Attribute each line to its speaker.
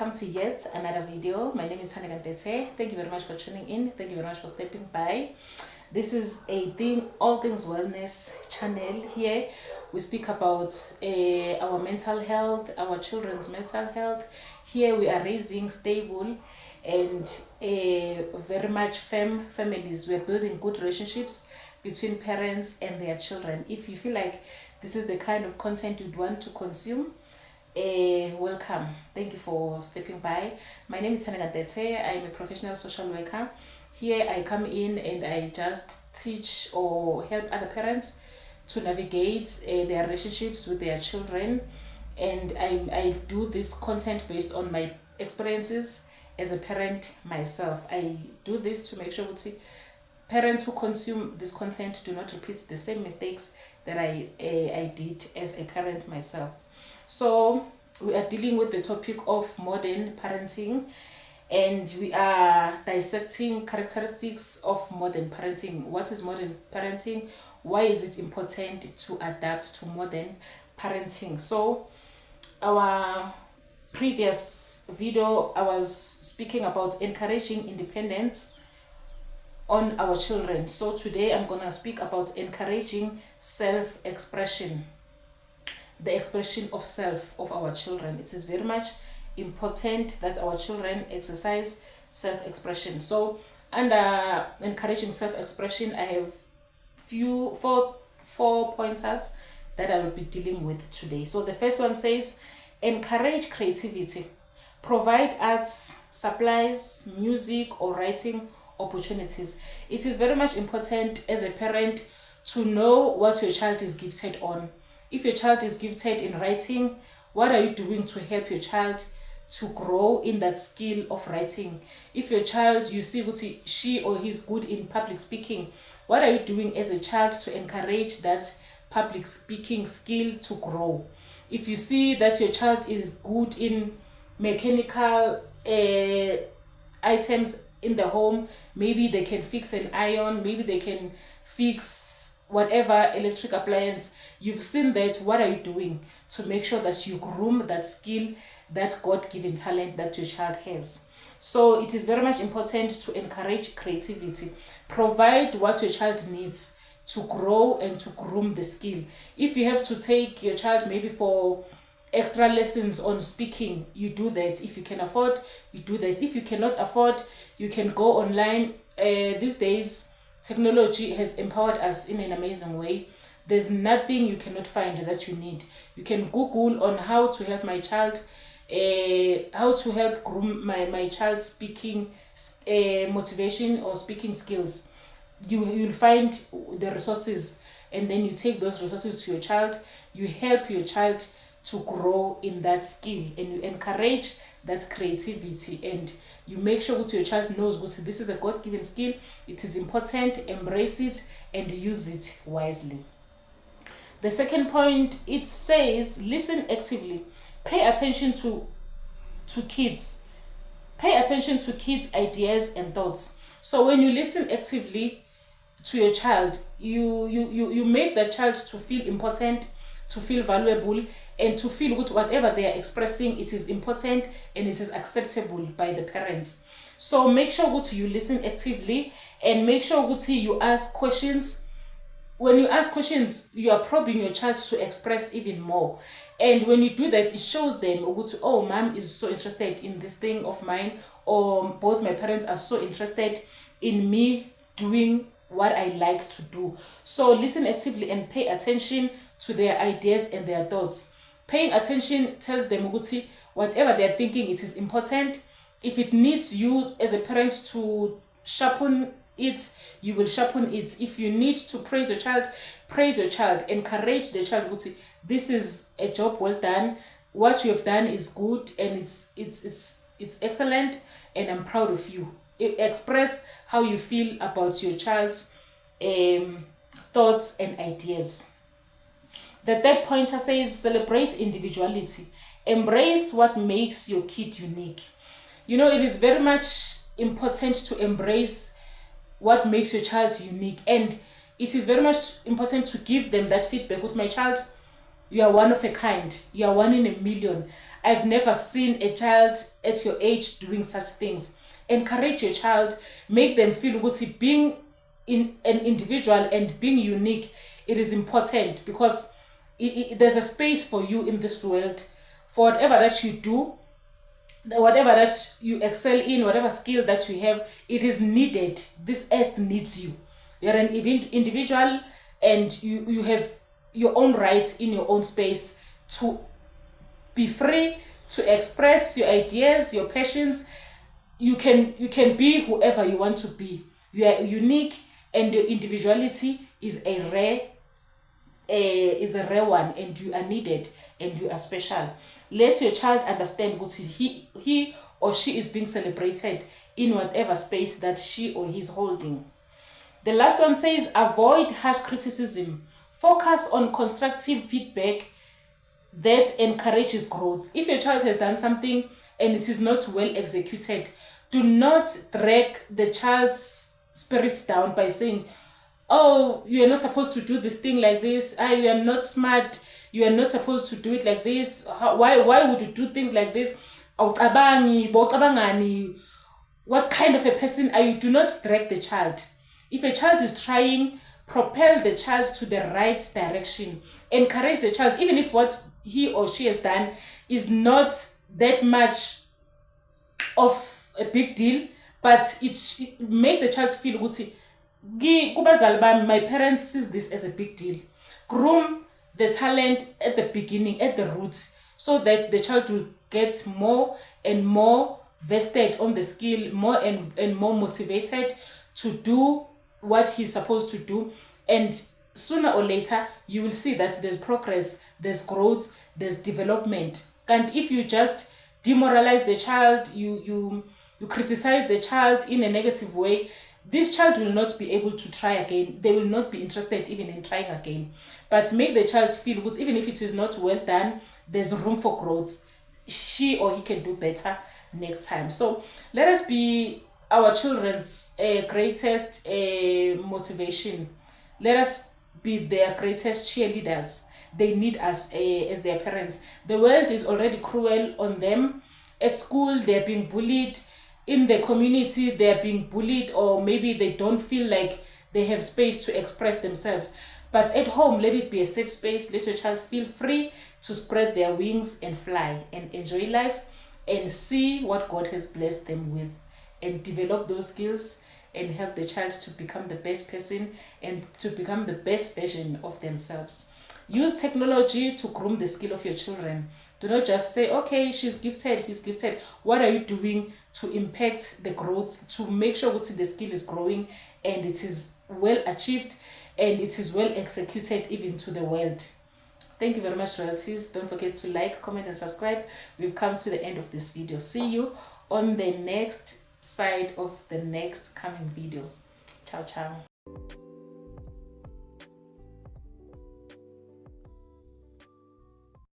Speaker 1: welcome to yet another video. My name is Tete. Thank you very much for tuning in. Thank you very much for stepping by. This is all things wellness channel. Here we speak about our mental health, our children's mental health. Here we are raising stable and very much families. We're building good relationships between parents and their children. If you feel like this is the kind of content you'd want to consume, welcome. Thank you for stepping by. My name is Tete. I'm a professional social worker. Here I come in and I just teach or help other parents to navigate their relationships with their children, and I do this content based on my experiences as a parent myself. I do this to make sure that parents who consume this content do not repeat the same mistakes that I did as a parent myself. So we are dealing with the topic of modern parenting, and we are dissecting characteristics of modern parenting. What is modern parenting? Why is it important to adapt to modern parenting? So our previous video, I was speaking about encouraging independence on our children. So today I'm going to speak about encouraging self-expression, the expression of self of our children. It is very much important that our children exercise self-expression. So under encouraging self-expression, I have four pointers that I will be dealing with today. So the first one says, encourage creativity. Provide arts, supplies, music, or writing opportunities. It is very much important as a parent to know what your child is gifted on. If your child is gifted in writing, what are you doing to help your child to grow in that skill of writing? If your child, you see what she or he is good in public speaking, what are you doing as a child to encourage that public speaking skill to grow? If you see that your child is good in mechanical items in the home, maybe they can fix an iron, maybe they can fix whatever electric appliance, you've seen that, what are you doing to make sure that you groom that skill, that God-given talent that your child has? So it is very much important to encourage creativity. Provide what your child needs to grow and to groom the skill. If you have to take your child maybe for extra lessons on speaking, you do that. If you can afford, you do that. If you cannot afford, you can go online. These days technology has empowered us in an amazing way. There's nothing you cannot find that you need. You can Google on how to help my child, how to help groom my child's speaking motivation or speaking skills. You'll find the resources, and then you take those resources to your child. You help your child to grow in that skill, and you encourage that creativity, and you make sure that your child knows what this is a God-given skill. It is important. Embrace it and use it wisely. The second point, it says listen actively. Pay attention to kids. Pay attention to kids' ideas and thoughts. So when you listen actively to your child, you make that child to feel important, to feel valuable, and to feel good. Whatever they are expressing, it is important and it is acceptable by the parents. So make sure that you listen actively, and make sure that you ask questions. When you ask questions, you are probing your child to express even more. And when you do that, it shows them, oh, mom is so interested in this thing of mine, or both my parents are so interested in me doing what I like to do. So listen actively and pay attention to their ideas and their thoughts. Paying attention tells them whatever they're thinking, it is important. If it needs you as a parent to sharpen it, you will sharpen it. If you need to praise your child, praise your child. Encourage the child. This is a job well done. What you have done is good, and it's excellent, and I'm proud of you. Express how you feel about your child's thoughts and ideas. The third pointer says celebrate individuality. Embrace what makes your kid unique. It is very much important to embrace what makes your child unique, and it is very much important to give them that feedback. With my child, You are one of a kind. You are one in a million. I've never seen a child at your age doing such things. Encourage your child, make them feel ukuthi being in an individual and being unique, it is important, because there's a space for you in this world. For whatever that you do, whatever that you excel in, whatever skill that you have, it is needed. This earth needs you. You're an individual, and you have your own rights in your own space to be free to express your ideas, your passions. You can be whoever you want to be. You are unique, and your individuality is a rare one, and you are needed, and you are special. Let your child understand what he or she is being celebrated in whatever space that she or he is holding. The last one says, avoid harsh criticism. Focus on constructive feedback that encourages growth. If your child has done something and it is not well executed, do not drag the child's spirits down by saying, oh, you are not supposed to do this thing like this. You are not smart. You are not supposed to do it like this. Why would you do things like this? What kind of a person are you? Do not drag the child. If a child is trying, propel the child to the right direction. Encourage the child, even if what he or she has done is not that much of a big deal, but it make the child feel good. My parents sees this as a big deal. Groom the talent at the beginning, at the roots, so that the child will get more and more vested on the skill, more and more motivated to do what he's supposed to do. And sooner or later, you will see that there's progress, there's growth, there's development. And if you just demoralize the child, you criticize the child in a negative way, this child will not be able to try again. They will not be interested even in trying again. But make the child feel good, even if it is not well done, there's room for growth. She or he can do better next time. So let us be our children's greatest motivation. Let us be their greatest cheerleaders. They need us as their parents. The world is already cruel on them. At school, they're being bullied. In the community, they're being bullied, or maybe they don't feel like they have space to express themselves. But at home, let it be a safe space. Let your child feel free to spread their wings and fly and enjoy life and see what God has blessed them with, and develop those skills and help the child to become the best person and to become the best version of themselves. Use technology to groom the skill of your children. Do not just say, okay, she's gifted, he's gifted. What are you doing to impact the growth, to make sure that the skill is growing and it is well achieved and it is well executed even to the world? Thank you very much, Royalties. Don't forget to like, comment, and subscribe. We've come to the end of this video. See you on the next side of the next coming video. Ciao, ciao.